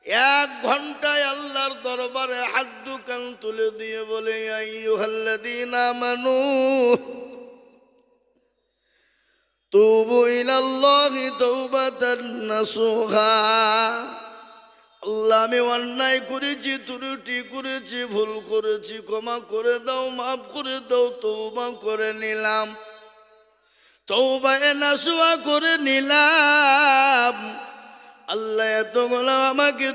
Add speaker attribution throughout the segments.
Speaker 1: এক ঘন্টায় আল্লাহর দরবারে হাত দুখান তুলে দিয়ে বলে, আইয়ুহাল্লাযীনা আমানু তুবু ইলাল্লাহি তাওবাতান নাসুহা। আল্লাহ, আমি অন্যায় করেছি, ত্রুটি করেছি, ভুল করেছি, ক্ষমা করে দাও, মাফ করে দাও, তওবা করে নিলাম, তওবায়ে নাসুহা করে নিলাম। আল্লাহ, এতগুলো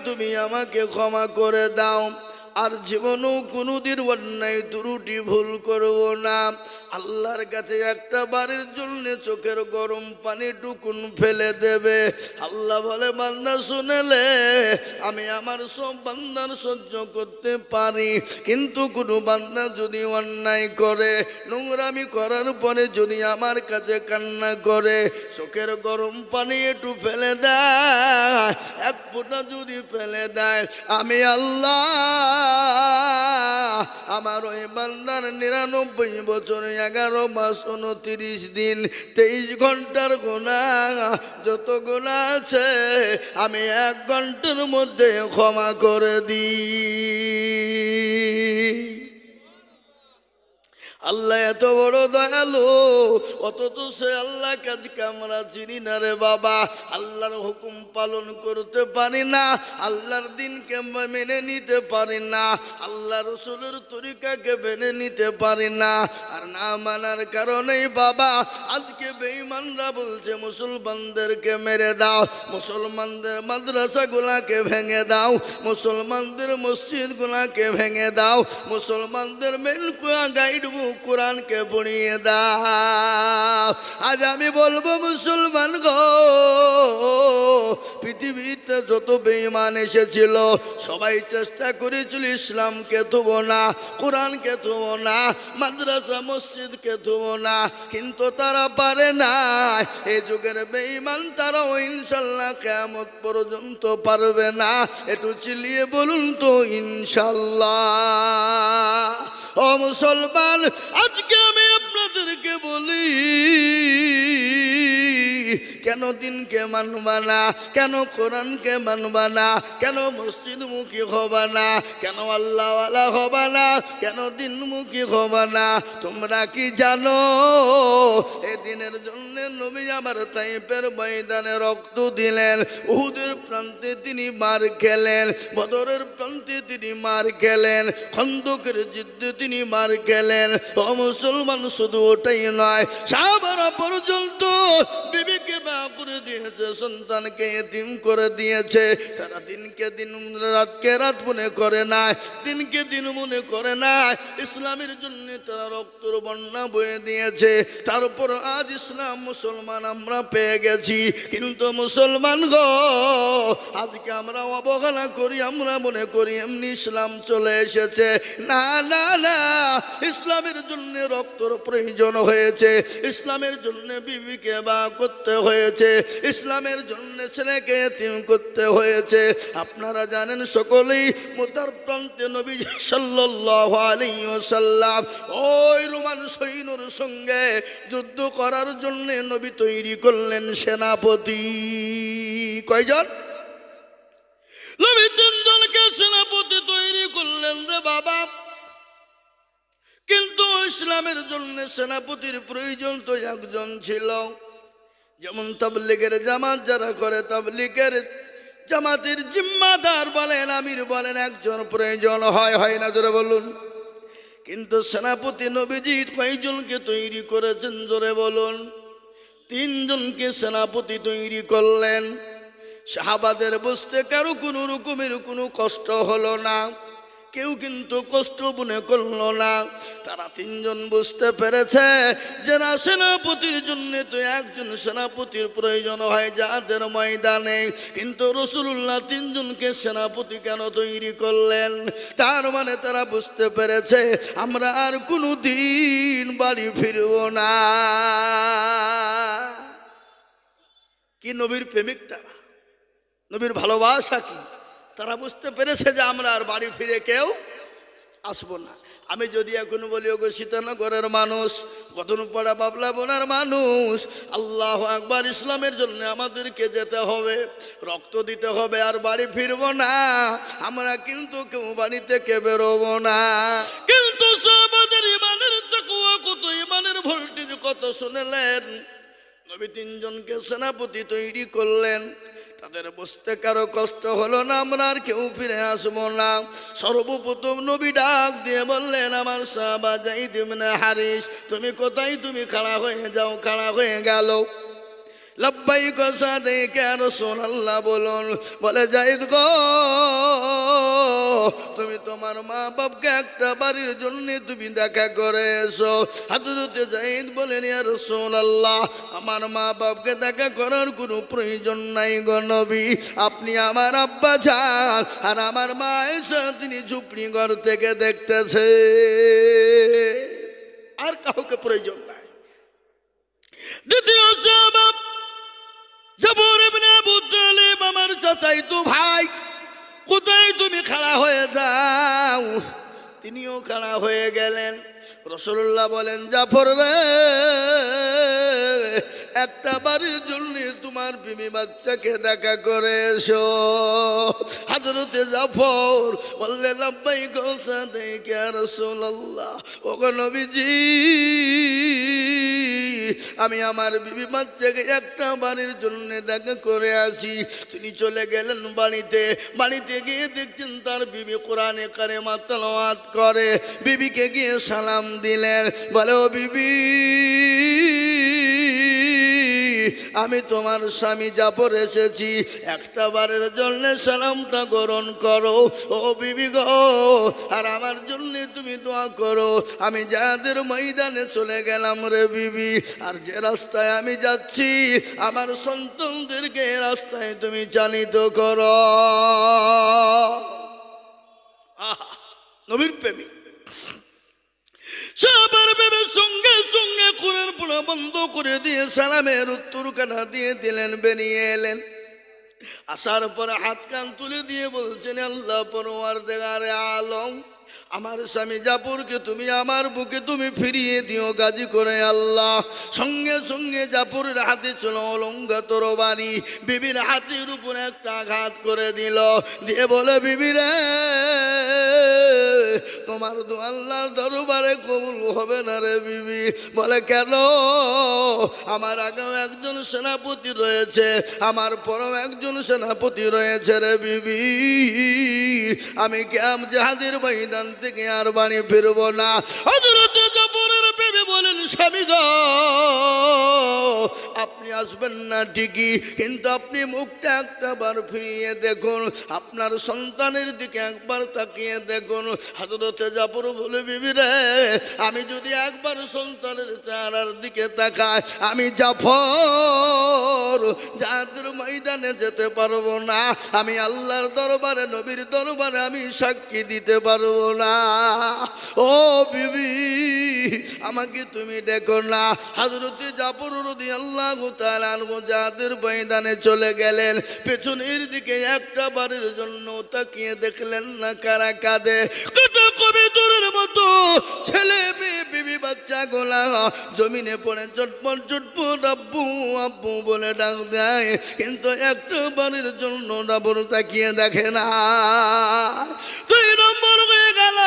Speaker 1: তুমি আমাকে ক্ষমা করে দাও, আর জীবনেও কোনোদিন অন্যায় ত্রুটি ভুল করব না। আল্লাহর কাছে একটা বারের জন্য চোখের গরম পানি টুকুন ফেলে দেবে। আল্লাহ বলে, বান্দা শুনেলে, আমি আমার সব বান্দার সহ্য করতে পারি, কিন্তু কোনো বান্দা যদি অন্যায় করে, নোংরামি করার পরে যদি আমার কাছে কান্না করে, চোখের গরম পানি একটু ফেলে দেয়, এক ফোঁটা যদি ফেলে দেয়, আমি আল্লাহ আমার ওই বান্দার 99 বছর 11 মাস 29 দিন 23 ঘন্টার গুনাহ যত গুনাহ আছে আমি 1 ঘন্টার মধ্যে ক্ষমা করে দিই। আল্লাহ এত বড় দয়ালু, অথচ সে আল্লাহ কাজকে আমরা চিনি না রে বাবা। আল্লাহর হুকুম পালন করতে পারি না, আল্লাহর দিনকে মেনে নিতে পারি না, আল্লাহ রসুলের তরিকাকে মেনে নিতে পারি না। আর না মানার কারণেই বাবা আজকে বেঈমানরা বলছে মুসলমানদেরকে মেরে দাও, মুসলমানদের মাদ্রাসাগুলাকে ভেঙে দাও, মুসলমানদের মসজিদগুলাকে ভেঙে দাও, মুসলমানদের মেন গাইড কোরআনকে পড়িয়ে দাও। আজ আমি বলবো মুসলমান গো, পৃথিবীতে যত বেঈমান এসেছিল সবাই চেষ্টা করেছিল ইসলামকে থুব না, কোরআনকে থুব না, মাদ্রাসা মসজিদকে থুব না, কিন্তু তারা পারে না। এই যুগের বেঈমান তারাও ইনশাল্লাহ কিয়ামত পর্যন্ত পারবে না। একটু চিল্লিয়ে বলুন তো ইনশাল্লাহ। ও মুসলমান, আজকে আমি আপনাদেরকে বলি, কেন দিনকে মানবা না, কেন কোরআনকে মানবা না, কেন মসজিদমুখী হবা না, কেন আল্লাহওয়ালা হবা না, কেন দিনমুখী হবা না? তোমরা কি জানো এই দিনের জন্য নবী আমার তাইফের ময়দানে রক্ত দিলেন, উহুদের প্রান্তে তিনি মার খেলেন, বদরের প্রান্তে তিনি মার খেলেন, খন্দকের যুদ্ধে তিনি মার খেলেন। ও মুসলমান, শুধু ওটাই নয়, সাহাবারা পর্যন্ত বিবিকে বা করে দিয়েছে, সন্তানকে এতিম করে দিয়েছে। তারা দিনকে দিন রাতকে রাত মনে করে না, দিনকে দিন মনে করে না, ইসলামের জন্য তারা রক্তর বন্যা বয়ে দিয়েছে। তারপর আজ ইসলাম মুসলমান আমরা পেয়ে গেছি, কিন্তু মুসলমান গো আজকে আমরা অবহেলা করি, আমরা মনে করি এমনি ইসলাম চলে এসেছে। না না না, ইসলামের জন্য রক্তর প্রয়োজন হয়েছে, ইসলামের জন্য বিবিকে বা করতে হয়েছে, ইসলামের জন্য ছেলেকে এতিম করতে হয়েছে। আপনারা জানেন সকলেই, মুতার প্রান্তে নবী সাল্লাল্লাহু আলাইহি ওয়াসাল্লাম ওই রোমান সৈন্যর সঙ্গে যুদ্ধ করার জন্য নবী তৈরি করলেন সেনাপতি। কয়জন? নবী 3 জনকে সেনাপতি তৈরি করলেন রে বাবা। কিন্তু ইসলামের জন্য সেনাপতির প্রয়োজন তো একজন ছিল। যেমন তাবলীগের জামাত যারা করে, তাবলীগের জামাতের জিম্মাদার বলেন, আমির বলেন, একজন প্রয়োজন হয়, হয় না? জোরে বলুন। কিন্তু সেনাপতি নবীজি কয়জনকে তৈরি করেছেন? জোরে বলুন। 3 জনকে সেনাপতি তৈরি করলেন। সাহাবাদের বুঝতে কারো কোনো রকমের কোনো কষ্ট হলো না, কেউ কিন্তু কষ্ট মনে করলো না। তারা 3 জন বুঝতে পেরেছে যে না, সেনাপতির জন্য তো একজন সেনাপতির প্রয়োজন হয় যাদের ময়দানে। কিন্তু রাসূলুল্লাহ 3 জনকে সেনাপতি কেন তৈরি করলেন? তার মানে তারা বুঝতে পেরেছে আমরা আর কোনো দিন বাড়ি ফিরব না। কি নবীর প্রেমিক তারা, নবীর ভালোবাসা কি, তারা বুঝতে পেরেছে যে আমরা আর বাড়ি ফিরে কেউ আসবো না। আমি যদি এখন বলি ওগো সীতানগরের মানুষ, কদমপাড়া বাবলা বোনার মানুষ, আল্লাহু আকবার, ইসলামের জন্য আমাদেরকে যেতে হবে, রক্ত দিতে হবে, আর বাড়ি ফিরবো না। আমরা কিন্তু কেউ বাড়ি থেকে বেরোবো না। কিন্তু সাহাবাদের ইমানের তাকওয়া কত, ইমানের ভোল্টেজ কত শুনলেন। নবী তিনজনকে সেনাপতি তৈরি করলেন, তাদের বুঝতে কারো কষ্ট হলো না, আমরা আর কেউ ফিরে আসবো না। সর্বপ্রথম নবী ডাক দিয়ে বললেন, আমার সাহাবা যায়েদ ইবনে হারিস, তুমি কোথায়? তুমি খাড়া হয়ে যাও। খাড়া হয়ে গেল। লব্বাইক সাদিক ইয়া রাসূলুল্লাহ বলুন। বলে, যায়েদ গো, তুমি তোমার মা বাপকে একটা বাড়ির জন্য তুমি দেখা করে এসো। হযরতে যায়েদ বলেন, ইয়া রাসূলুল্লাহ, আমার মা বাপকে দেখা করার কোনো প্রয়োজন নাই গো নবী, আপনি আমার আব্বা যান, আর আমার মা এসে তিনি ঝুপড়ি ঘর থেকে দেখতেছে, আর কাউকে প্রয়োজন নাই। দ্বিতীয় সাহাবা জাফর ইবনে আবু তালিব, আমার চাচাই তো ভাই, কোথায়? তুমি খাড়া হয়ে যাও। তিনিও খাড়া হয়ে গেলেন। রাসূলুল্লাহ বলেন, জাফর রে, একটা বাড়ির জন্য তোমার বিবি বাচ্চাকে দেখা করে এসো। হযরতে জাফর বললেন, লব্বাইক সাদিক ইয়া রাসূলুল্লাহ, ওগো নবীজি, আমি আমার বিবি বাচ্চাকে একটা বাড়ির জন্য দেখা করে আসি। তিনি চলে গেলেন বাড়িতে। বাড়িতে গিয়ে দেখছেন তার বিবি কোরআনে কারিমা তেলাওয়াত করে। বিবিকে গিয়ে সালাম দিলেন। বলে, ও বিবি, আমি তোমার স্বামী জাফর এসেছি, একটা বারের জন্য সালামটা গ্রহণ করো। ও বিবি গো, আর আমার জন্য তুমি দোয়া করো। আমি যাদের ময়দানে চলে গেলাম রে বিবি, আর যে রাস্তায় আমি যাচ্ছি, আমার সন্তানদেরকে রাস্তায় তুমি চালিত করো। নবীর প্রেমিক সবার ভেবে সঙ্গে সঙ্গে কোরআন পড়া বন্ধ করে দিয়ে সালামের উত্তর কানা দিয়ে দিলেন, বেরিয়ে এলেন। আসার পর হাত কান তুলে দিয়ে বলছেন, আল্লাহ পরওয়ারদিগারে আলম, আমার স্বামী জাফরকে তুমি আমার বুকে তুমি ফিরিয়ে দিও গাজী করে আল্লাহ। সঙ্গে সঙ্গে জাফরের হাতে ছিল অলঙ্ঘা তরবারি। বিবির হাতের উপর একটা আঘাত করে দিল, দিয়ে বলে, বিবি রে, তোমার দোয়া আল্লাহর দরবারে কবুল হবে না রে বিবি। বলে, কেন? আমার আগেও একজন সেনাপতি রয়েছে, আমার পরেও একজন সেনাপতি রয়েছে রে বিবি। আমি কিয়াম জিহাদের ময়দান থেকে আর বাড়ি ফিরবো না। হযরতে জাফরের বিবি বলেন, স্বামী গো, আপনি আসবেন না ঠিকই, কিন্তু আপনি মুখটা একটা বার ফিরিয়ে দেখুন, আপনার সন্তানের দিকে একবার তাকিয়ে দেখুন। হযরতে জাফর বলে, বিবি রে, আমি যদি একবার সন্তানের চেহারার দিকে তাকাই, আমি জাফর যাদের ময়দানে যেতে পারবো না, আমি আল্লাহর দরবারে, নবীর দরবারে আমি সাক্ষী দিতে পারবো না। ও বিবি, আমাকে তুমি দেখো না। হযরতে জাফর রাদিয়াল্লাহু তাআলা আনহু যাদের ময়দানে চলে গেলেন, পেছনের দিকে একটা বারের জন্য তাকিয়ে দেখলেন না কারা কাঁদে। কত কবিতরের মতো ছেলে মেয়ে বিবি বাচ্চা গোলা জমিনে পড়ে চটপট চটপট আব্বু আব্বু বলে ডাক দেয়, কিন্তু একটা বারের জন্য জাফর তাকিয়ে দেখে না। 2 নম্বর হয়ে গেল।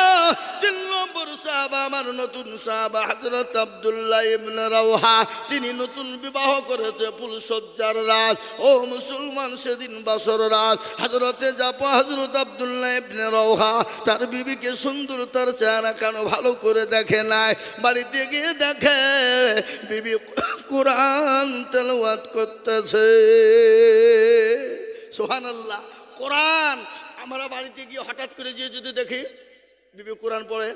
Speaker 1: 3 নম্বর সাহাবা, আমার নতুন সাহাবা হযরত আব্দুল্লাহ ইবনে রাওহা, তিনি নতুন বিবাহ করেছে, ফুলসজ্জার রাত। ও মুসলমান, সেদিন বাসর রাত। হযরতে জাফর, হযরত আব্দুল্লাহ ইবনে রাওহা তার বিবিকে সুন্দর, তার চেহারা কেন ভালো করে দেখে নাই। বাড়িতে গিয়ে দেখে বিবি কোরআন তেলাওয়াত করতেছে। সুবহানাল্লাহ। কোরআন, আমরা বাড়িতে গিয়ে হঠাৎ করে গিয়ে যদি দেখি বিবি কোরআন পড়ে,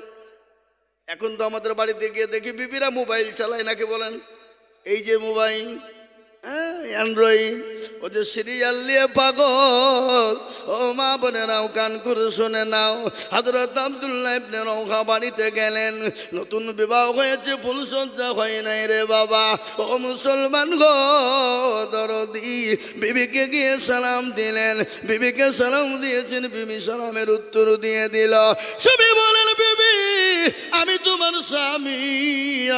Speaker 1: এখন তো আমাদের বাড়িতে গিয়ে দেখি বিবিরা মোবাইল চালায়, নাকি বলেন? এই যে মোবাইল, অ্যান্ড্রয়েড, ও যে সিরিয়াল নিয়ে পাগল। ও মা বোনেরাও কান করে শুনে নাও। হযরত আব্দুল্লাহ ইবনে রাওহা বাড়িতে গেলেন, নতুন বিবাহ হয়েছে, ফুলসজ্জা হয় নাই রে বাবা। ও মুসলমান গো দরদি, বিবিকে গিয়ে সালাম দিলেন। বিবিকে সালাম দিয়েছেন, বিবি সালামের উত্তর দিয়ে দিল। সবই বলেন, বিবি আমি তোমার স্বামী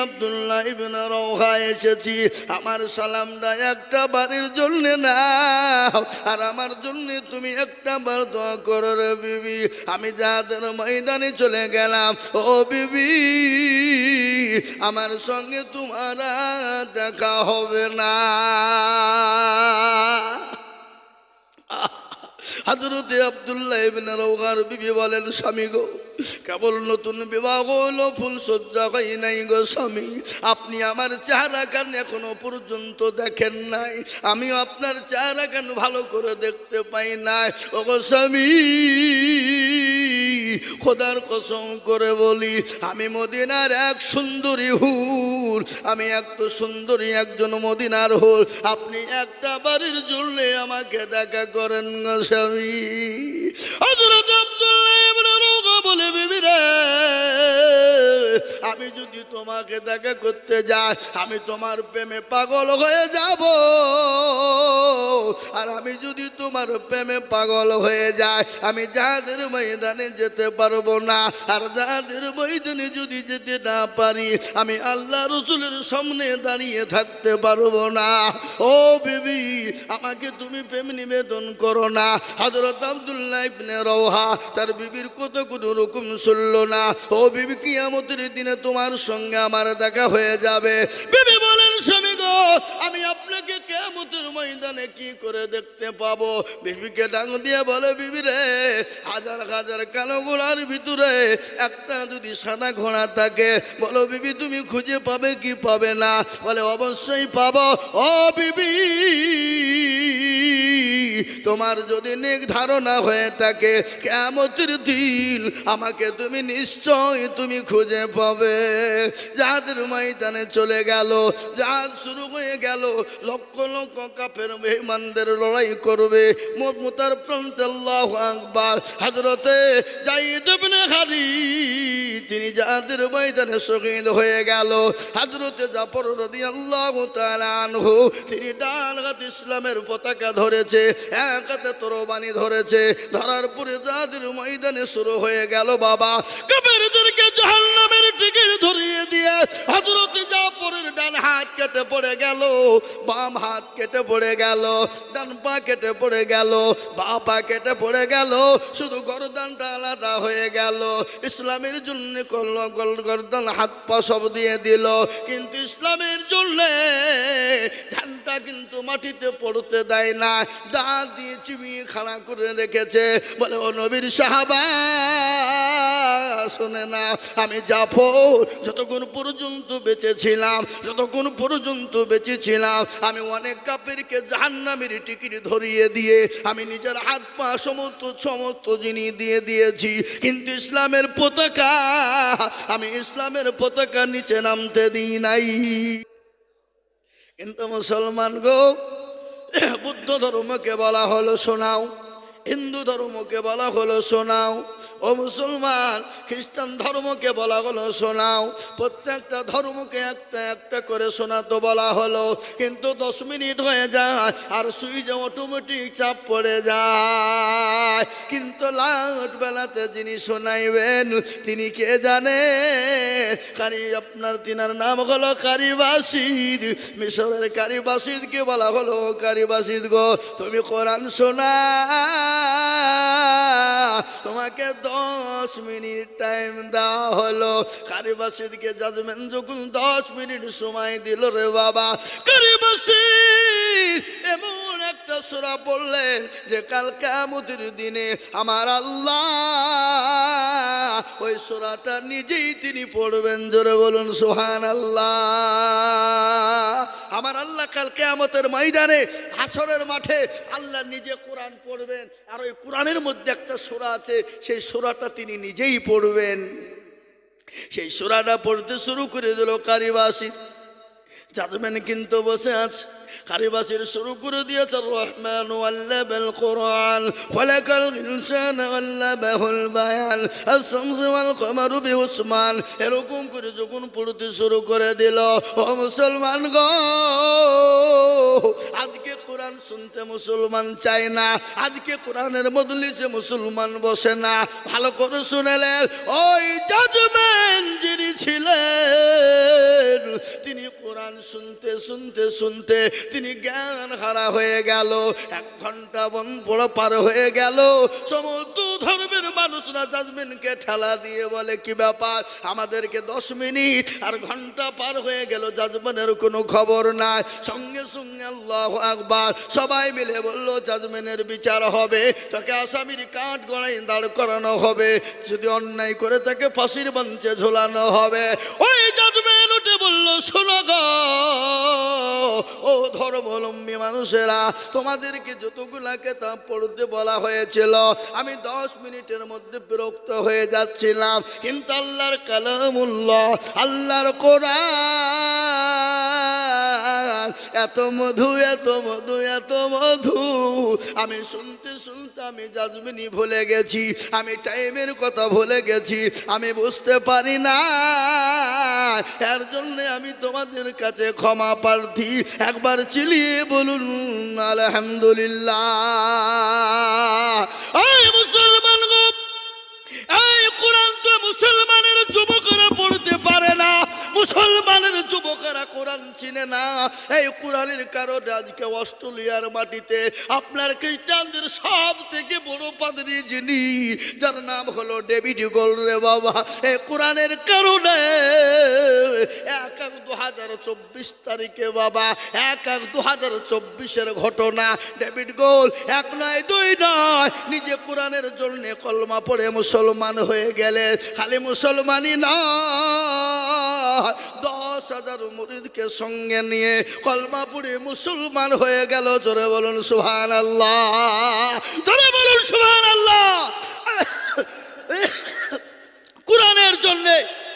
Speaker 1: আব্দুল্লাহ ইবনে রাওহা এসেছি আমার সালামটা একটা বারের জন্য নাও আর আমার জন্য তুমি একটা বার দোয়া করো রে বিবি আমি যাদের ময়দানে চলে গেলাম ও বিবি আমার সঙ্গে তোমার দেখা হবে না হযরত আব্দুল্লাহ ইবনে রাওহার বিবি বলেন স্বামী গো কেবল নতুন বিবাহ হলো ফুল সজ্জা হয় নাই গো স্বামী আপনি আমার চেহারা কান এখনো পর্যন্ত দেখেন নাই আমিও আপনার চেহারা কান ভালো করে দেখতে পাই নাই ও গো স্বামী খোদার কসম করে বলি আমি মদিনার এক সুন্দরী হুর আমি একটু সুন্দরী একজন মদিনার হুর আপনি একটা বাড়ির জন্য আমাকে দেখা করেন গো স্বামী হযরত আব্দুল্লাহ ইবনে রাওহা বলে বিবি রে আমি যদি তোমাকে দেখা করতে যাই আমি তোমার প্রেমে পাগল হয়ে যাব আর আমি যদি তোমার প্রেমে পাগল হয়ে যাই আমি যাদের ময়দানে যেতে পারবো না আর যাদের ময়দানে যদি যেতে না পারি আমি আল্লাহ রাসূলের সামনে দাঁড়িয়ে থাকতে পারবো না ও বিবি আমাকে তুমি প্রেম নিবেদন করো না হযরত আব্দুল্লাহ ইবনে রাওহা তার বিবির কথা কোনো রকম শুনল না ও বিবি কিয়ামতের দিনে তোমার সঙ্গে আমার দেখা হয়ে যাবে বিবি বলেন স্বামী গো আমি আপনাকে কিয়ামতের ময়দানে কি করে দেখতে পাবো বিবিকে ডাক দিয়ে বলে বিবি রে হাজার হাজার কালো ঘোড়ার ভিতরে একটা যদি সাদা ঘোড়া থাকে বলো বিবি তুমি খুঁজে পাবে কি পাবে না বলে অবশ্যই পাবো ও বিবি তোমার যদি নেক ধারণা হয়ে থাকে কিয়ামতের দিন আমাকে তুমি নিশ্চয় তুমি খুঁজে পাবে যাদের ময়দানে চলে গেল জাহাজ শুরু হয়ে গেল লক্ষ লক্ষ কাফের বেঈমানদের লড়াই করবে মুতার প্রান্তে আল্লাহু আকবার হযরতে যায়েদ ইবনে খালিদ তিনি যাদের ময়দানে শহীদ হয়ে গেল হযরতে জাফর রাদিয়াল্লাহু তাআলা আনহু তিনি ডান হাতে ইসলামের পতাকা ধরেছে এক হাতে তরবারি ধরেছে ধরার পরে যাদের ময়দানে শুরু হয়ে গেল বাবা কাফেরদেরকে জাহান্নামের টিকিট ধরিয়ে দিয়ে হযরতে জাফরের ডান হাত কেটে পড়ে গেল বাম হাত কেটে পড়ে গেল ডান পা কেটে পড়ে গেল বাঁ পা কেটে পড়ে গেল শুধু গর্দানটা আলাদা হয়ে গেল ইসলামের জন্য গর্দান হাত পা সব দিয়ে দিল কিন্তু ইসলামের জন্য ধানটা কিন্তু মাটিতে পড়তে দেয় না দাঁত দিয়ে চিবিয়ে খাড়া করে রেখেছে বলে ও নবীর সাহাবা শোনে না আমি জাফর যতক্ষণ পর্যন্ত বেঁচেছিলাম আমি অনেক কাফেরকে জাহান্নামের টিকিট ধরিয়ে দিয়ে আমি নিজের হাত পা সমস্ত জিনিস দিয়ে দিয়েছি কিন্তু ইসলামের পতাকা নিচে নামতে দিই নাই কিন্তু মুসলমান গো বুদ্ধ ধর্মকে বলা হলো শোনাও হিন্দু ধর্মকে বলা হলো শোনাও ও মুসলমান খ্রিস্টান ধর্মকে বলা হলো শোনাও প্রত্যেকটা ধর্মকে একটা একটা করে শোনাতে বলা হলো কিন্তু 10 মিনিট হয়ে যায় আর সুইচে অটোমেটিক চাপ পড়ে যায় কিন্তু লাট বেলাতে যিনি শোনাইবেন তিনি কে জানে তিনার নাম হলো কারি বাসিদ মিশরের কারি বাসিদকে বলা হলো কারি বাসিদ গো তুমি কোরআন শোনা তোমাকে 10 মিনিট টাইম দেওয়া হলো কারি বাসিদকে জাজমেন্ট যখন 10 মিনিট সময় দিল রে বাবা কারি বাসিদ এমন একটা সূরা পড়লেন যে কাল কিয়ামতের দিনে আমার আল্লাহ ওই সূরাটা নিজেই তিনি পড়বেন জোরে বলুন সুবহানাল্লাহ আমার আল্লাহ কাল কিয়ামতের ময়দানে হাসরের মাঠে আল্লাহ নিজে কোরআন পড়বেন আর ওই কোরআনের মধ্যে একটা সূরা আছে সেই সূরাটা তিনি নিজেই পড়বেন সেই সূরাটা পড়তে শুরু করে দিল কারি বাসিদ জাজমেন কিন্তু বসে আছে কারিবাসির শুরু করে দিয়েছে রহমান আল্লামাল কোরআন খলাকাল ইনসানা আল্লামাহুল বায়ান আশ-শামসু ওয়াল কমারু বিহুসমান এরকম করে যখন পড়তে শুরু করে দিল ও মুসলমান গো আজকে কোরআন কোরআন শুনতে মুসলমান চায় না, আজকে কোরআনের মজলিসে মুসলমান বসে না। ভালো করে শুনেলেন, ওই জাজমেন্ট যিনি ছিলেন তিনি কোরআন শুনতে শুনতে শুনতে তিনি জ্ঞান হারা হয়ে গেল। 1 ঘন্টা পর পার হয়ে গেল, সমস্ত ধর্মের মানুষরা জাজমেন্টকে ঠেলা দিয়ে বলে কি ব্যাপার, আমাদেরকে 10 মিনিট আর ঘন্টা পার হয়ে গেল, জাজমেন্টের কোনো খবর নাই। সঙ্গে সঙ্গে আল্লাহু আকবার সবাই মিলে বলল জাজমেন্টের বিচার হবে, তাকে আসামির কাঠ গড়াই দাঁড় করানো হবে, যদি অন্যায় করে তাকে ফাঁসির মঞ্চে ঝোলানো হবে। ওই জাজমেন্ট উঠে বলল, শোনো গো ও ধর্মাবলম্বী মানুষেরা, তোমাদেরকে যতগুলা কিতাব পড়তে বলা হয়েছিল আমি 10 মিনিটের মধ্যে বিরক্ত হয়ে যাচ্ছিলাম, কিন্তু আল্লাহর কালামুল্লাহ, আল্লাহর কোরআন এত মধু এত মধু এত মধু, আমি শুনতে শুনতে আমি জাজমেন্টই ভুলে গেছি, আমি টাইমের কথা ভুলে গেছি, আমি বুঝতে পারি না। এর জন্য আমি তোমাদের কাছে ক্ষমা প্রার্থী। একবার চিলিয়ে বলুন আলহামদুলিল্লাহ। এই মুসলমান গো, এই কোরআন তো মুসলমানের যুবকরা পড়তে পারে না, মুসলমানের যুবকেরা কোরআন চিনে না। এই কোরআনের কারণে আজকে অস্ট্রেলিয়ার মাটিতে আপনার খ্রিস্টানদের সব থেকে বড় পাদ্রী যিনি, যার নাম হলো ডেভিড গোল রে বাবা, এই কোরআনের কারণে 1/1/2024 তারিখে বাবা, 1/1/2024 ঘটনা, ডেভিড গোল 1 নয় 2 নয় নিজে কোরআনের জন্য কলমা পড়ে মুসলমান হয়ে গেলেন। খালি মুসলমানই নয়, 10,000 মুরিদকে সঙ্গে নিয়ে কলমা পড়ে মুসলমান হয়ে গেল। জোরে বলুন সুবহানাল্লাহ, জোরে বলুন সুবহানাল্লাহ। কোরআনের জন্য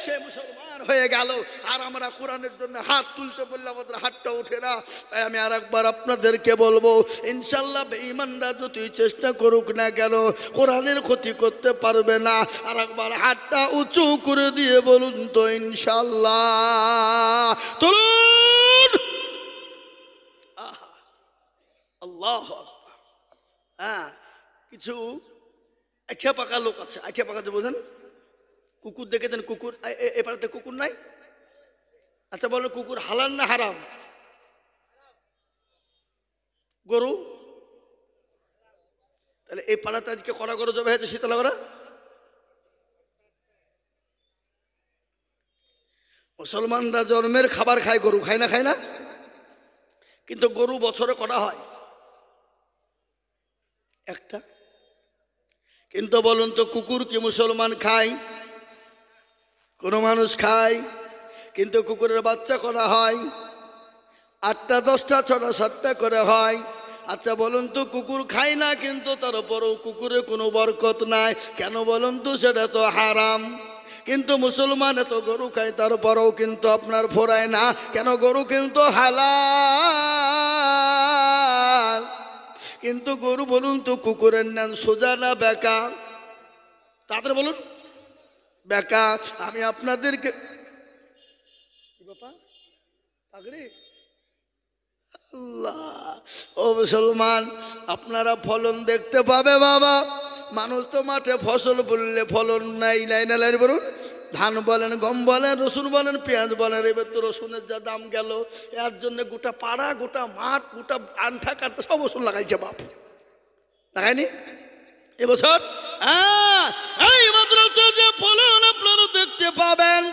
Speaker 1: সে মুসলমান হয়ে গেল, আর আমরা কোরআনের জন্য হাত তুলতে বললে আমাদের হাতটা ওঠে না। তাই আমি আর একবার আপনাদেরকে বলবো, ইনশাল্লাহ বেঈমানরা যতই চেষ্টা করুক না কেন কোরআনের ক্ষতি করতে পারবে না। আর একবার হাতটা উঁচু করে দিয়ে বলুন তো ইনশাল্লাহ, তুলুন। আল্লাহ, হ্যাঁ, কিছু আঠা পাকা লোক আছে, আঠা পাকা যে বোঝেন, কুকুর দেখেছেন, কুকুর এ পাড়াতে কুকুর নাই? আচ্ছা বলো, কুকুর হালাল না হারাম? গরু? তাহলে এই পাড়াতে আজকে কড়া গরু জবে হয়েছে শীতলা করা। মুসলমানরা জন্মের খাবার খায়, গরু খায় না? খায় না? কিন্তু গরু বছরে কটা হয়? একটা। কিন্তু বলুন তো, কুকুর কি মুসলমান খায়? কোনো মানুষ খায়? কিন্তু কুকুরের বাচ্চা করা হয় 8টা 10টা 6টা 7টা করে হয়। আচ্ছা বলুন তো, কুকুর খায় না কিন্তু তারপরেও কুকুরে কোনো বরকত নাই কেন বলুন তো? সেটা তো হারাম। কিন্তু মুসলমান এত গরু খায় তারপরেও কিন্তু আপনার ফোরায় না কেন? গরু কিন্তু হালাল। কিন্তু গরু বলুন তো, কুকুরের নাম সোজা না বেঁকা? তাদের বলুন বেঁকা। আমি আপনাদেরকে আল্লাহ, ও মুসলমান, আপনারা ফলন দেখতে পাবে বাবা। মানুষ তো মাঠে ফসল বললে ফলন নাই, নাই না লাই বলুন। ধান বলেন, গম বলেন, রসুন বলেন, পেঁয়াজ বলেন, এবার তো রসুনের যা দাম গেল, এর জন্য গোটা পাড়া, গোটা মাঠ, গোটা আনঠা কাঠটা সব রসুন লাগাইছে বাপ, লাগায়নি এবছর? হ্যাঁ, এই মাদ্রাসা যে ফলন আপনারা দেখতে পাবেন,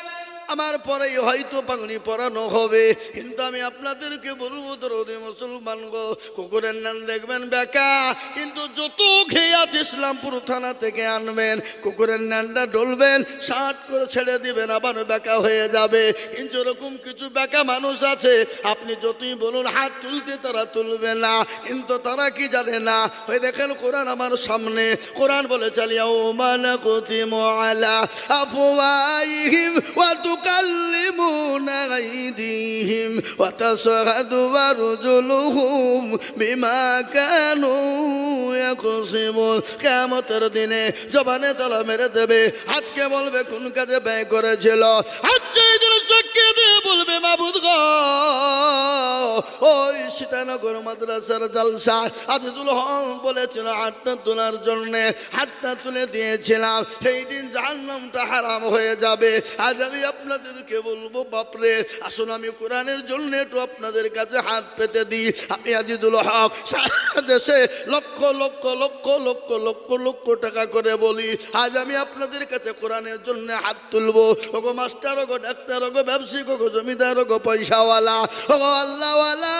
Speaker 1: আমার পরেই হয়তো পাগড়ি পরানো হবে। কিন্তু আমি আপনাদেরকে বলবো, দরদে মুসলমান গো, কুকুরের নাম দেখবেন বেঁকা, কিন্তু যত খেয়াত ইসলামপুর থানা থেকে আনবেন, কুকুরের নামটা ডলবেন, 60 করে ছেড়ে দিবেন, আবার বেঁকা হয়ে যাবে। কিন্তু এরকম কিছু বেঁকা মানুষ আছে, আপনি যতই বলুন হাত তুলতে তারা তুলবে না। কিন্তু তারা কি জানে না? ওই দেখেন কোরআন আমার সামনে, কোরআন বলে চালিয়াও মানা কুতিমু আলা আফওয়াহিহিম ওয়া তুকাল্লিমুনা আইদিহিম ওয়া তাশহাদু আরজুলুহুম বিমা কানু ইয়াকসিবুন। কিয়ামতের দিনে জবানে তালা মেরে দেবে, হাতকে বলবে কোন কাজে ব্যয় করেছিল, হাত সেই দিন সাক্ষী দিয়ে বলবে মাবুদ গো, ওই সীতানগর মাদ্রাসার জালসা আজিজুল হক বলেছিল হাতটা তোলার জন্য, হাতটা তুলে দিয়েছিলাম, সেই দিন জাহান্নামটা হারাম হয়ে যাবে। আজ আমি আপনাদেরকে বলবো বাপরে, আসুন আমি কোরআনের জন্য একটু আপনাদের কাছে হাত পেতে দিই। আমি আজিজুল হক সারা দেশে লক্ষ লক্ষ লক্ষ লক্ষ লক্ষ লক্ষ টাকা করে বলি, আজ আমি আপনাদের কাছে কোরআনের জন্য হাত তুলবো। ওগো মাস্টার, ওগো ডাক্তার, ওগো ব্যবসায়িক, ওগো জমিদার, ওগো পয়সাওয়ালা, ওগো আল্লাহওয়ালা,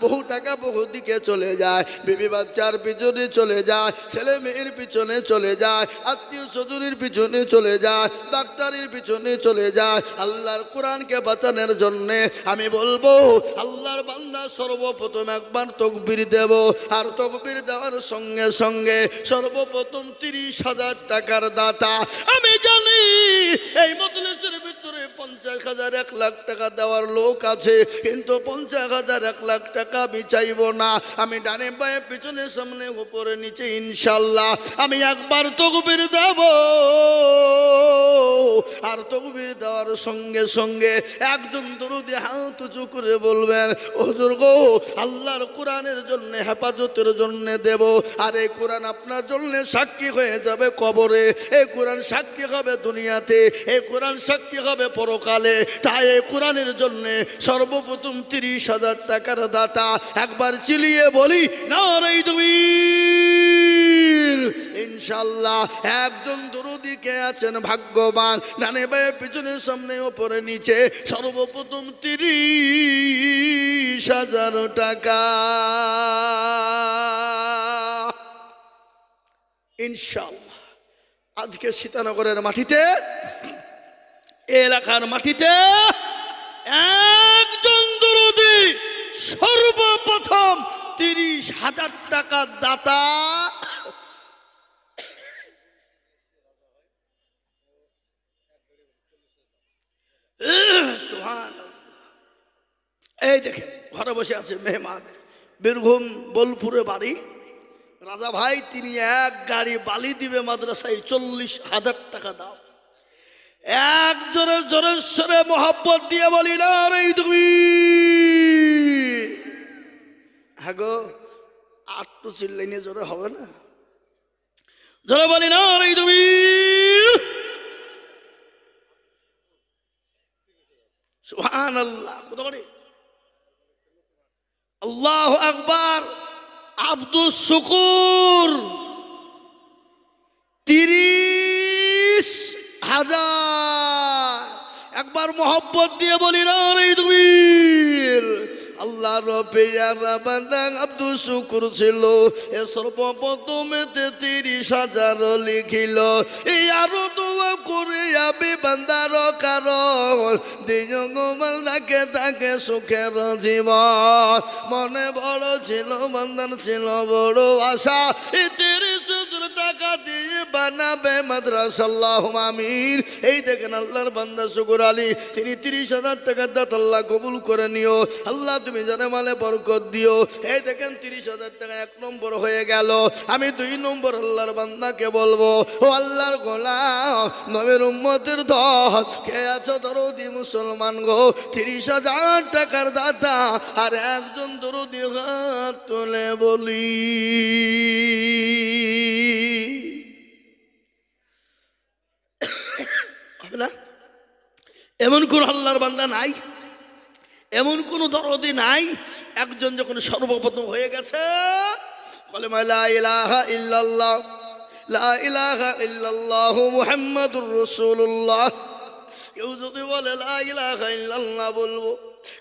Speaker 1: বহু টাকা বহু দিকে চলে যায়, বিবি বাচ্চার পিছনে চলে যায়, ছেলে মেয়ের পিছনে চলে যায়, আত্মীয় স্বজনের পিছনে চলে যায়, ডাক্তারের পিছনে চলে যায়। আল্লাহর কোরআনকে বাঁচানোর জন্যে আমি বলবো আল্লাহর বান্দা সর্বপ্রথম একবার তকবীর দেব, আর তকবীর দেওয়ার সঙ্গে সঙ্গে সর্বপ্রথম 30,000 টাকার দাতা। আমি জানি এই মজলিসের ভিতরে 50,000 1 লাখ টাকা দেওয়ার লোক আছে, কিন্তু 50,000 1 লাখ টাকা আমি চাইব না। আমি ডানে বায়ে পিছনে সামনে উপরে নিচে ইনশাল্লাহ আমি একবার তকবীর দেব, আর তকবীর দেওয়ার সঙ্গে সঙ্গে একজন দরুদি হাত উঁচু করে বলবেন হুজুর গো, আল্লাহর কোরআনের জন্য হেফাজতের জন্য দেব, আর এই কোরআন আপনার জন্য সাক্ষী হয়ে যাবে কবরে, এই কোরআন সাক্ষী হবে দুনিয়াতে, এই কোরআন সাক্ষী হবে পরকালে। তাই এই কোরআনের জন্য সর্বপ্রথম 30,000 টাকার দাতা একবার চিলিয়ে বলি নারে তাকবীর। ইনশাআল্লাহ একজন দরুদি কে আছেন ভাগ্যবান, ডানে বায়ে পিছনে সামনে উপরে নিচে সর্বপ্রথম 30,000 টাকা ইনশাআল্লাহ। আজকে সীতানগরের মাটিতে, এলাকার মাটিতে একজন দরুদি সর্বপ্রথম 30,000 টাকা দাতা এই দেখেন ঘরে বসে আছে মেহমান, বীরভূম বোলপুরে বাড়ি, রাজা ভাই, তিনি এক গাড়ি বালি দিবে মাদ্রাসায়, 40,000 টাকা দাম। এক জোরে জোরে সরে মোহাব্বত দিয়ে বলি না রে তুমি, হ্যাঁ গো আর তো চিল্লাইনে জোরে হবে না, জোরে বলি না রে তুমি। সুবহানাল্লাহ, কত বড় আল্লাহু আকবার। আব্দুস শুকুর 30,000, একবার মোহব্বত দিয়ে বলি না রে তুমি। আল্লাহ রবের বান্দা আব্দুস শুকুর ছিল, এ সর্বপ্রথমেতে 30,000 লিখিল, এই আরো দোয়া করে যাবে বান্দার কারণ দিও গো বান্দাকে তাকে সুখের জীবন। মনে বড় ছিল বান্দার ছিল বড় আশা, এই 30,000 টাকা দিয়ে বানাবে মাদ্রাসা, আল্লাহুম্মা আমিন। এই দেখেন আল্লাহর বান্দা শুকুর আলী, তিনি 30,000 টাকা দাত আল্লাহ কবুল করে নিও, আল্লাহ তুমি জানে মালে বরকত দিও। এই দেখেন 30,000 টাকা 1 নম্বর হয়ে গেল। আমি 2 নম্বর আল্লাহর বান্দাকে বলবো, ও আল্লাহর গোলাম নবীর উম্মতের দল কে আছো দরদি মুসলমান গো, 30,000 টাকার দাতা আর একজন দরদি হাত তুলে বলি হবে না? এমন কোন আল্লাহর বান্দা নাই, এমন কোন দরদি নাই, একজন যখন সর্বপ্রথম হয়ে গেছে বলে লা ইলাহা ইল্লাল্লাহ, লা ইলাহা ইল্লাল্লাহু মুহাম্মাদুর রাসূলুল্লাহ। কেউ যদি বলে লা ইলাহা ইল্লাল্লাহ বলবো,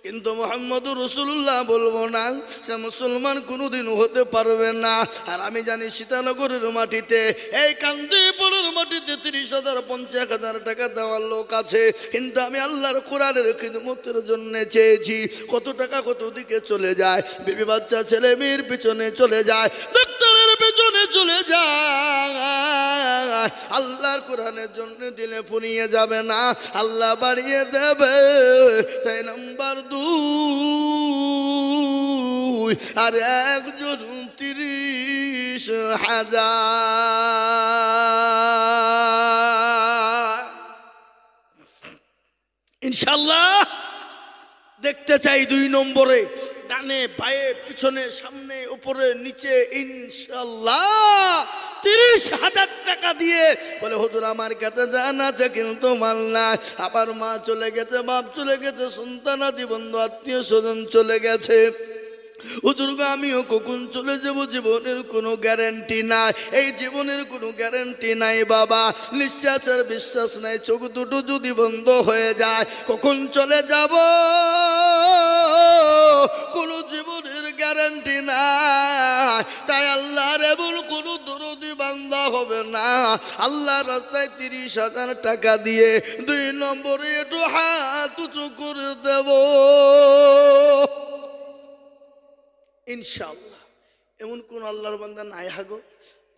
Speaker 1: কিন্তু মুহাম্মাদুর রাসূলুল্লাহ বলবো না, সে মুসলমান কোনোদিন হতে পারবে না। আর আমি জানি সীতানগরের মাটিতে, এই কান্দিপুরের মাটিতে 30,000 50,000 টাকা দেওয়ার লোক আছে, কিন্তু আমি আল্লাহর কোরআনের খিদমতের জন্য চেয়েছি। কত টাকা কত দিকে চলে যায়, বিবি বাচ্চা ছেলে মেয়ের পিছনে চলে যায়, ডাক্তারের পিছনে চলে যায়, আল্লাহর কোরআনের জন্য দিলে ফুরিয়ে যাবে না, আল্লাহ বাড়িয়ে দেবে। তাই নাম্বার 2, আর একজন 30,000। ইনশাআল্লাহ দেখতে চাই 2 নম্বরে, ডানে বায়ে পিছনে সামনে উপরে নিচে ইনশাআল্লাহ 30,000 টাকা দিয়ে বলে হুজুর আমার কাছে জান আছে কিন্তু মাল নাই, আবার মা চলে গেছে, বাপ চলে গেছে, সন্তানাদি বন্ধু আত্মীয় স্বজন চলে গেছে, হুজুর আমিও কখন চলে যাব, জীবনের কোনো গ্যারান্টি নাই, এই জীবনের কোনো গ্যারান্টি নাই বাবা, নিঃশ্বাসের বিশ্বাস নাই, চোখ দুটো যদি বন্ধ হয়ে যায় কখন চলে যাব কোনো জীবনের গ্যারান্টি নাই। তাই আল্লাহর এমন কোনো দরদি বান্দা হবে না আল্লাহর রাস্তায় 30,000 টাকা দিয়ে 2 নম্বরে একটু হাত উঁচু করে দেব ইনশাআল্লাহ। এমন কোন আল্লাহর বান্দা নাই হাগো,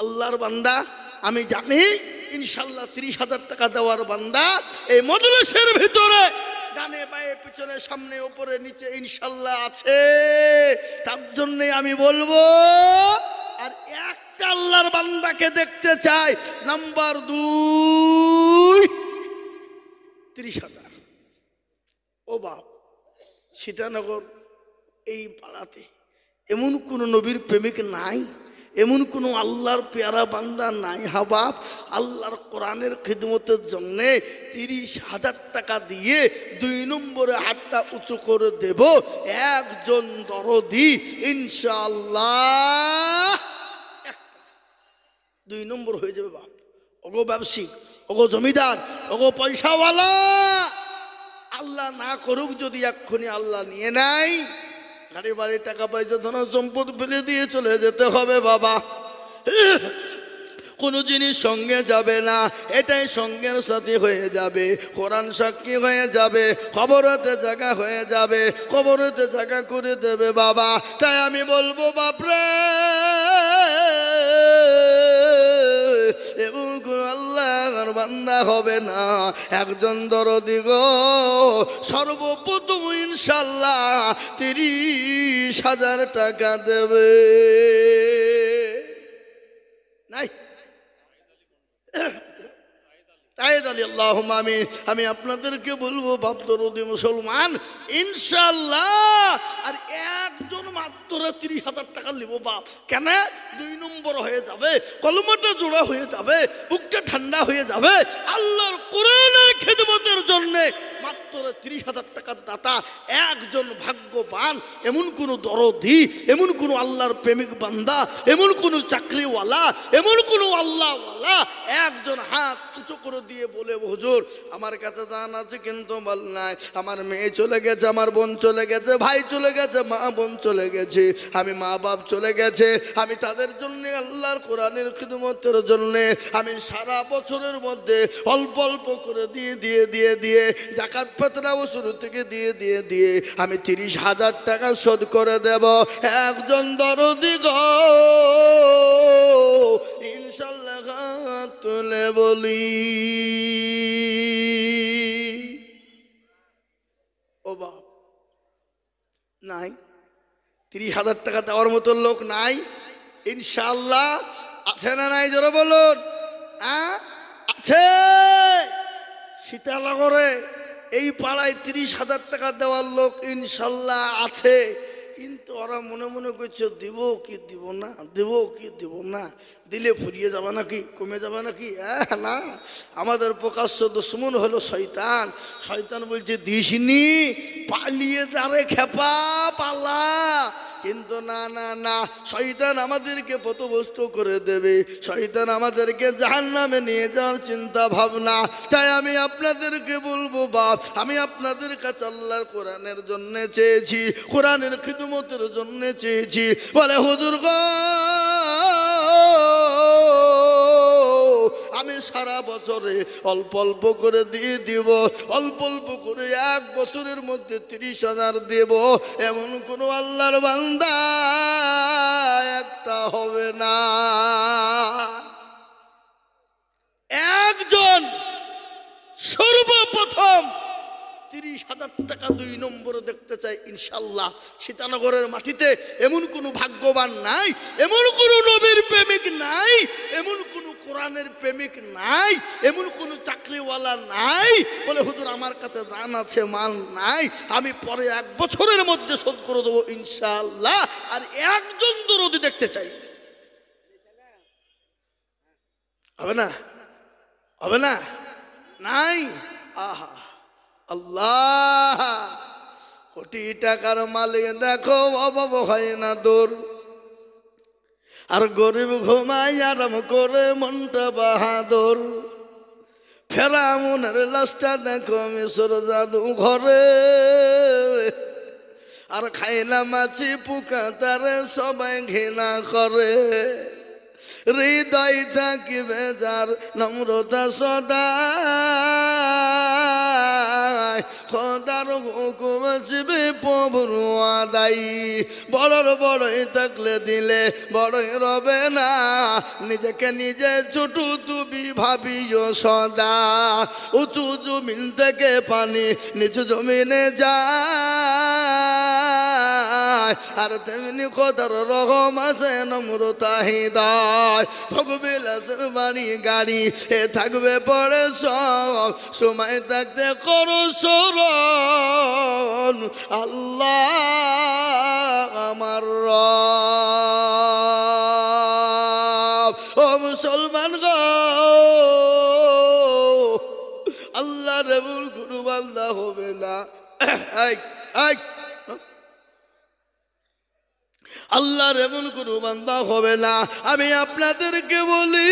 Speaker 1: আল্লাহর বান্দা আমি জানি ইনশাআল্লাহ 30,000 টাকা দেওয়ার বান্দা এই মজলিসের ভিতরে ডানে বায়ে পিছনে সামনে উপরে নিচে ইনশাআল্লাহ আছে। তার জন্য আমি বলবো আর একটা আল্লাহর বান্দাকে দেখতে চাই, নাম্বার 2 30,000। ও বাপ, সীতানগর এই পাড়াতে এমন কোন নবীর প্রেমিক নাই, এমন কোন আল্লাহর পেয়ারা বান্দা নাই হাবাব, আল্লাহর কোরআনের খিদমতের জন্য 30,000 টাকা দিয়ে 2 নম্বরে হাতটা উঁচু করে দেব একজন দরদি ইনশাআল্লাহ। 2 নম্বর হয়ে যাবে বাপ। ওগো ব্যবসায়িক, ওগো জমিদার, ওগো পয়সাওয়ালা, আল্লাহ না করুক যদি এক্ষুনি আল্লাহ নিয়ে নাই, গাড়ি বাড়ি টাকা পয়সা ধন সম্পদ ফেলে দিয়ে চলে যেতে হবে বাবা। কোনো জিনিস সঙ্গে যাবে না, এটাই সঙ্গের সাথী হয়ে যাবে, কোরআন সাক্ষী হয়ে যাবে, কবরেতে জায়গা হয়ে যাবে, কবরেতে জায়গা করে দেবে বাবা। তাই আমি বলবো বাপরে এবং আল্লাহর বান্দা হবে না একজন দরদি গো, সর্বপ্রথম ইনশাআল্লাহ 30,000 টাকা দেবে। নাই আমি আপনাদেরকে বলবো বাপ দরদি মুসলমান ইনশাআল্লাহ আর একজন মাত্র 30,000 টাকা নিব বাপ। কেন? 2 নম্বর হয়ে যাবে, কলমাটা জোড়া হয়ে যাবে, বুকটা ঠান্ডা হয়ে যাবে, আল্লাহর কোরআনের খিদমতের জন্য মাত্র 30,000 টাকার দাতা একজন ভাগ্যবান, এমন কোন দরদি, এমন কোন আল্লাহর প্রেমিক বান্দা, এমন কোন চাকরিওয়ালা, এমন কোন আল্লাহওয়ালা একজন হাত উঁচু করে দিয়ে বলে হুজুর আমার কাছে জান আছে কিন্তু মাল নাই, আমার মেয়ে চলে গেছে, আমার বোন চলে গেছে, ভাই চলে গেছে, মা বোন চলে গেছে, আমি মা বাপ চলে গেছে, আমি তাদের জন্য আল্লাহর কোরআনের খিদমতের জন্য আমি সারা বছরের মধ্যে অল্প অল্প করে দিয়ে দিয়ে দিয়ে দিয়ে জাকাত ফিতরাও শুরু থেকে দিয়ে দিয়ে দিয়ে আমি 30,000 টাকা শোধ করে দেব একজন দরদি গো ইনশাআল্লাহ। হাত তুলে বলি ও বাপ, নাই 30,000 টাকা দেওয়ার মতো লোক নাই ইনশাআল্লাহ? আছে না নাই জোরে বলুন। আছে। সীতানগরে এই পাড়ায় 30,000 টাকা দেওয়ার লোক ইনশাআল্লাহ আছে, কিন্তু ওরা মনে মনে করছে দিব কি দিব না, দেব কি দিব না, দিলে ফুরিয়ে যাবে নাকি, কমে যাবে নাকি? না, আমাদের প্রকাশ্য দুশমন হলো শয়তান। শয়তান বলছে দিসনি, পালিয়ে যারে খেপা পালা, কিন্তু না না না, শয়তান আমাদেরকে পথভ্রষ্ট করে দেবে, শয়তান আমাদেরকে জাহান্নামে নিয়ে যাওয়ার চিন্তা ভাবনা। তাই আমি আপনাদেরকে বলবো বাপ, আমি আপনাদের কাছে আল্লাহর কোরআনের জন্য চেয়েছি, কোরআনের খিদমতের জন্য চেয়েছি। বলে হুজুর গো আমি সারা বছরে অল্প অল্প করে দিয়ে দিব, অল্প অল্প করে 1 বছরের মধ্যে 30,000 দেব, এমন কোন আল্লাহর বান্দা একটা হবে না। টাকা 2 নম্বরে দেখতে চাই ইনশাআল্লাহ। সীতানগরের মাটিতে এমন কোনো ভাগ্যবান নাই, এমন কোনো নবীর প্রেমিক নাই, এমন কোনো কোরআনের প্রেমিক নাই, এমন কোনো চাকরিওয়ালা নাই বলে হুজুর আমার কাছে জান আছে মাল নাই, আমি পরে 1 বছরের মধ্যে শোধ করে দেবো ইনশাআল্লাহ। আর একজন দরদি দেখতে চাই। হবে না? হবে না? নাই। আহা আল্লাহ, কোটি টাকার মালিক দেখো অভাব হয় না দূর, আর গরিব ঘুমায় আরাম করে মনটা বাহাদুর। ফেরাউনের লাশটা দেখো মিশর জাদু ঘরে, আর খাইলা মাছি পোকা তারে সবাই ঘৃণা করে। হৃদয় থাকিবে যার নম্রতা সদা, খোদার হুকুম আসবে প্রভুর আদায়। বড়র বড়ই থাকলে দিলে বড়ই রবে না, নিজেকে নিজে ছোট তুমি ভাবিও সদা। উঁচু জমিন থেকে পানি নিচু জমিনে যায়, আর তেমনি খোদার রহম আছে নম্রতা হৃদয়। ভোগবিলাসের বাড়ি গাড়ি এ থাকবে পরে সব, সময় থাকতে করো শরণ আল্লাহ আমার রব। ও মুসলমান গো, আল্লাহর এমন কোনো বান্দা হবে না, আল্লাহর এমন কোনো বান্দা হবে না। আমি আপনাদেরকে বলি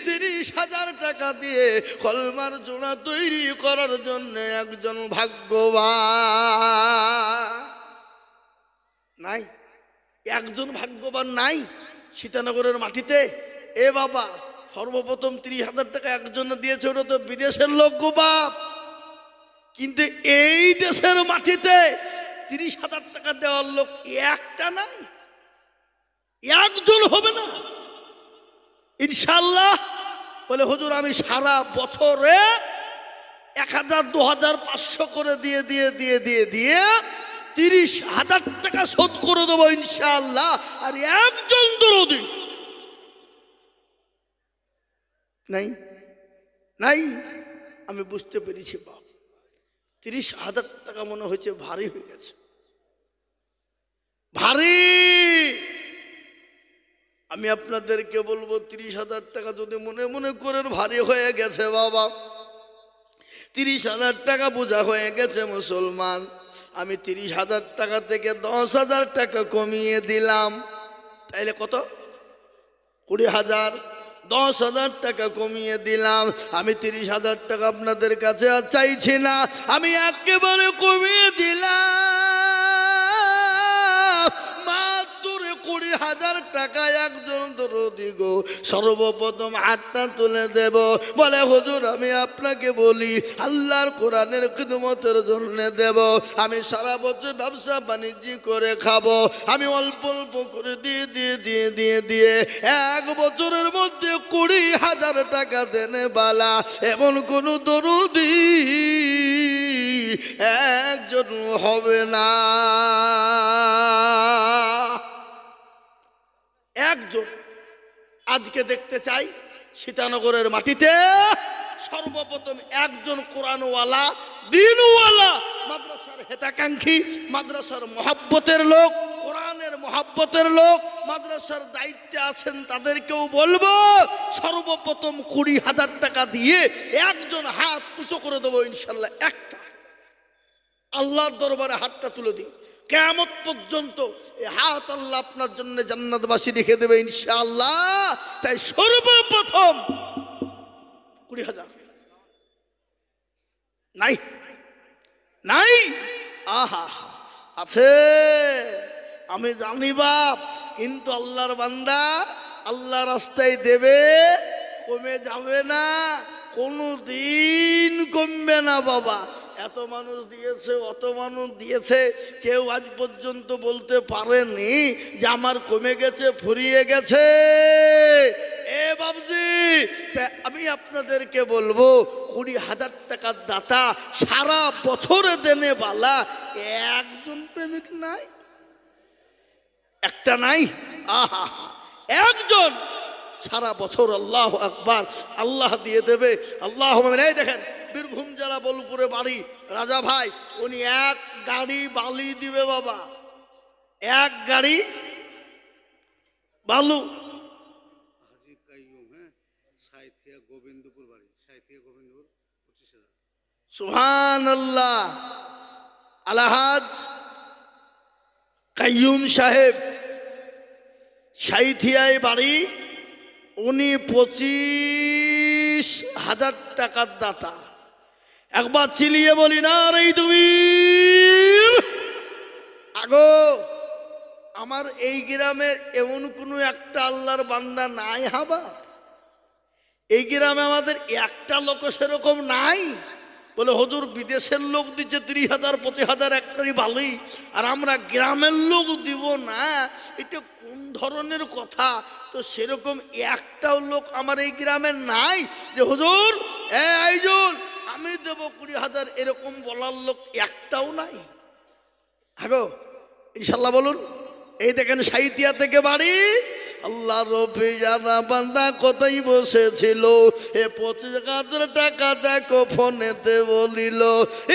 Speaker 1: 30,000 টাকা দিয়ে কলমার জোড়া তৈরি করার জন্য একজন ভাগ্যবান নাই, একজন ভাগ্যবান নাই সীতানগরের মাটিতে। এ বাবা, সর্বপ্রথম 30,000 টাকা একজনে দিয়েছে, ওটা তো বিদেশের লোক গো বাপ। কিন্তু এই দেশের মাটিতে 30,000 টাকা দেওয়ার লোক একটা নাই, একজন হবে না ইনশাআল্লাহ। বলে হুজুর আমি সারা বছরে 1,000 2,000 500 করে দিয়ে দিয়ে দিয়ে দিয়ে দিয়ে 30,000 টাকা শোধ করে দেবো ইনশাআল্লাহ। আর একজন দরদি নাই, নাই। আমি বুঝতে পেরেছি বাপ, 30,000 টাকা মনে হচ্ছে ভারী হয়ে গেছে, ভারী। আমি আপনাদেরকে বলবো 30,000 টাকা যদি মনে মনে করেন ভারী হয়ে গেছে বাবা, 30,000 টাকা বোঝা হয়ে গেছে মুসলমান, আমি 30,000 টাকা থেকে 10,000 টাকা কমিয়ে দিলাম। তাইলে কত? 20,000। 10,000 টাকা কমিয়ে দিলাম। আমি 30,000 টাকা আপনাদের কাছে আর চাইছি না, আমি একেবারে কমিয়ে দিলাম মাত্র 20,000 টাকা। একজন দরদি গো সর্বপ্রথম হাতটা তুলে দেব, বলে হুজুর আমি আপনাকে বলি আল্লাহর কোরআনের খিদমতের জন্য দেব, আমি সারা বছর ব্যবসা বাণিজ্য করে খাবো, আমি অল্প অল্প করে দিয়ে দিয়ে দিয়ে দিয়ে দিয়ে 1 বছরের মধ্যে 20,000 টাকা দেনে বালা এমন কোন দরদি একজন হবে না, একজন। আজকে দেখতে চাই সীতানগরের মাটিতে সর্বপ্রথম একজন কোরআনওয়ালা, দিনওয়ালা, মাদ্রাসার হেতাকাঙ্ক্ষী, মাদ্রাসার মহাব্বতের লোক, কোরআনের মহাব্বতের লোক, মাদ্রাসার দায়িত্বে আছেন তাদেরকেও বলবো সর্বপ্রথম 20,000 টাকা দিয়ে একজন হাত উঁচু করে দেবো ইনশাল্লাহ। একটা আল্লাহর দরবারে হাতটা তুলে দিই, কিয়ামত পর্যন্ত এই হাত আল্লাহ আপনার জন্য জান্নাতবাসী রেখে দেবে ইনশাআল্লাহ। তাই সর্বপ্রথম 20,000 নাই, নাই। আহা আছে, আমি জানি বাপ, কিন্তু আল্লাহর বান্দা আল্লাহ রাস্তায় দেবে, কমে যাবে না, কোনো দিন কমবে না বাবা। এত মানুষ দিয়েছে, অত মানুষ দিয়েছে, কেউ আজ পর্যন্ত বলতে পারেনি যে আমার কমে গেছে, ফুরিয়ে গেছে। এ বাবজি, আমি আপনাদেরকে বলবো 20,000 টাকার দাতা সারা বছরে দেনে বালা একজন প্রেমিক নাই, একটা নাই। আহা, একজন সারা বছর। আল্লাহু আকবার, আল্লাহ দিয়ে দেবে। আল্লাহ এই দেখেন বীরভূম জেলা বোলপুরে বাড়ি রাজা ভাই, উনি এক গাড়ি বালি দিবে বাবা, এক গাড়ি বালু। সুবহানাল্লাহ। আলহাজ কাইয়ুম সাহেব সাইথিয়ায় বাড়ি, উনি 25,000 টাকার দাতা। একবার চিলিয়ে বলি না রে তুমি। আগো আমার এই গ্রামের এমন কোনো একটা আল্লাহর বান্দা নাই হাবা? এই গ্রামে আমাদের একটা লোক সেরকম নাই বলে হুজুর বিদেশের লোক দিচ্ছে 30,000 25,000 একটাই ভালোই, আর আমরা গ্রামের লোক দিব না? এটা কোন ধরনের কথা? তো সেরকম একটাও লোক আমার এই গ্রামে নাই যে হুজুর আইজুল আমি দেব 20,000, এরকম বলার লোক একটাও নাই। আগো ইনশাল্লাহ বলুন। এই দেখেন সাইতিয়া থেকে বাড়ি, আল্লাহ রবি জানা বান্দা কোথায় বসেছিল, 25,000 টাকা দেখো ফোনেতে বলিল,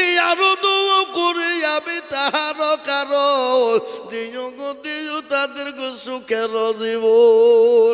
Speaker 1: এই আরো দোয়া করে যাবে তাহার কারণ দিও গো দিও তাদের গো সুখের জীবন।